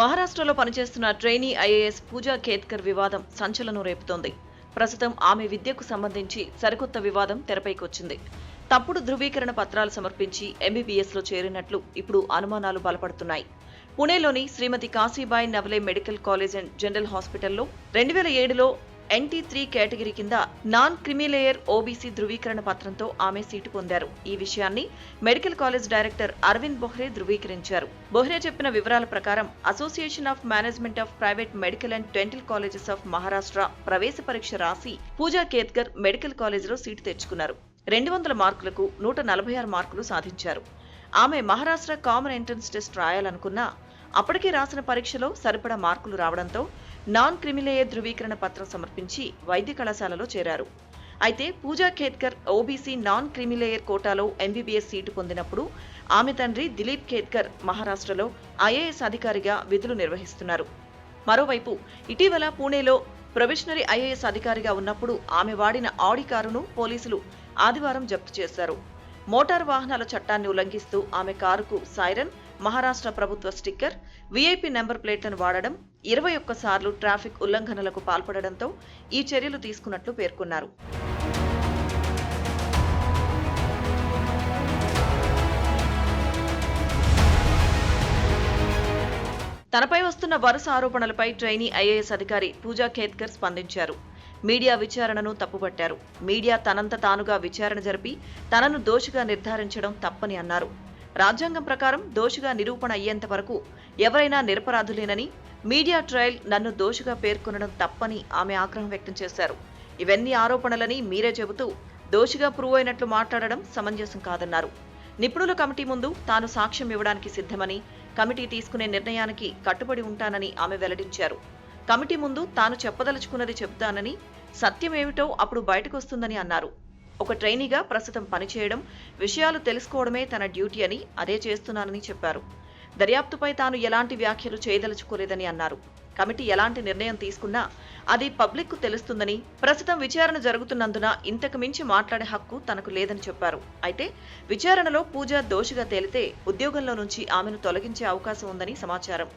మహారాష్ట్రలో పనిచేస్తున్న trainee IAS పూజా ఖేత్కర్ వివాదం సంచలనం రేపుతోంది. ప్రస్తుతం ఆమె విద్యకు సంబంధించి సరికొత్త వివాదం తెరపైకొచ్చింది. తప్పుడు ధృవీకరణ పత్రాలు సమర్పించి ఎంబీబీఎస్ లో చేరినట్లు ఇప్పుడు అనుమానాలు బలపడుతున్నాయి. పుణేలోని శ్రీమతి Kashibai నవలే medical college and general హాస్పిటల్లో 2007లో NT3 కేటగిరీ కింద నాన్ క్రిమిలేయర్ ఓబీసీ ధృవీకరణ పత్రంతో ఆమె సీటు పొందారు. ఈ విషయాన్ని మెడికల్ కాలేజ్ డైరెక్టర్ అరవింద్ బొహ్రే ధృవీకరించారు. బొహ్రే చెప్పిన వివరాల ప్రకారం association of management of private medical and dental colleges of Maharashtra ప్రవేశ పరీక్ష రాసి పూజా ఖేత్కర్ మెడికల్ కాలేజీలో సీటు తెచ్చుకున్నారు. 200 మార్కులకు 146 మార్కులు సాధించారు. ఆమె మహారాష్ట్ర కామన్ ఎంట్రన్స్ టెస్ట్ రాయాలనుకున్నా అప్పటికే రాసిన పరీక్షలో సరిపడా మార్కులు రావడంతో నాన్ క్రిమిలేయర్ ధృవీకరణ పత్రం సమర్పించి వైద్య కళాశాలలో చేరారు. అయితే పూజా ఖేత్కర్ ఓబీసీ నాన్ క్రిమిలేయర్ కోటాలో ఎంబీబీఎస్ సీటు పొందినప్పుడు ఆమె తండ్రి దిలీప్ ఖేత్కర్ మహారాష్ట్రలో ఐఏఎస్ అధికారిగా విధులు నిర్వహిస్తున్నారు. మరోవైపు ఇటీవల పూణేలో ప్రొబేషనరీ ఐఏఎస్ అధికారిగా ఉన్నప్పుడు ఆమె వాడిన ఆడి కారును పోలీసులు ఆదివారం జప్తు చేశారు. మోటారు వాహనాల చట్టాన్ని ఉల్లంఘిస్తూ ఆమె కారుకు సైరన్, మహారాష్ట్ర ప్రభుత్వ స్టిక్కర్, వీఐపీ నెంబర్ ప్లేట్లను వాడడం, 21 సార్లు ట్రాఫిక్ ఉల్లంఘనలకు పాల్పడడంతో ఈ చర్యలు తీసుకున్నట్లు పేర్కొన్నారు. తనపై వస్తున్న వరుస ఆరోపణలపై ట్రైనీ ఐఏఎస్ అధికారి పూజా ఖేత్కర్ స్పందించారు. మీడియా విచారణను తప్పుపట్టారు. మీడియా తనంత తానుగా విచారణ జరిపి తనను దోషిగా నిర్ధారించడం తప్పని అన్నారు. రాజ్యాంగం ప్రకారం దోషిగా నిరూపణ అయ్యేంత వరకు ఎవరైనా నిరపరాధులేనని, మీడియా ట్రయల్ నన్ను దోషిగా పేర్కొనడం తప్పని ఆమె ఆగ్రహం వ్యక్తం చేశారు. ఇవన్నీ ఆరోపణలని మీరే చెబుతూ దోషిగా ప్రూవ్ అయినట్లు మాట్లాడడం సమంజసం కాదన్నారు. నిపుణుల కమిటీ ముందు తాను సాక్ష్యం ఇవ్వడానికి సిద్ధమని, కమిటీ తీసుకునే నిర్ణయానికి కట్టుబడి ఉంటానని ఆమె వెల్లడించారు. కమిటీ ముందు తాను చెప్పదలుచుకున్నది చెబుతానని, సత్యమేమిటో అప్పుడు బయటకొస్తుందని అన్నారు. ఒక ట్రైనీగా ప్రస్తుతం పనిచేయడం, విషయాలు తెలుసుకోవడమే తన డ్యూటీ అని, అదే చేస్తున్నానని చెప్పారు. దర్యాప్తుపై తాను ఎలాంటి వ్యాఖ్యలు చేయదలుచుకోలేదని అన్నారు. కమిటీ ఎలాంటి నిర్ణయం తీసుకున్నా అది పబ్లిక్ కు తెలుస్తుందని, ప్రస్తుతం విచారణ జరుగుతున్నందున ఇంతకు మించి మాట్లాడే హక్కు తనకు లేదని చెప్పారు. అయితే విచారణలో పూజ దోషిగా తేలితే ఉద్యోగంలో నుంచి ఆమెను తొలగించే అవకాశం ఉందని సమాచారం.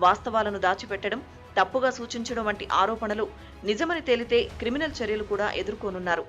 వాస్తవాలను దాచిపెట్టడం, తప్పుగా సూచించడం వంటి ఆరోపణలు నిజమని తేలితే క్రిమినల్ చర్యలు కూడా ఎదుర్కోనున్నారు.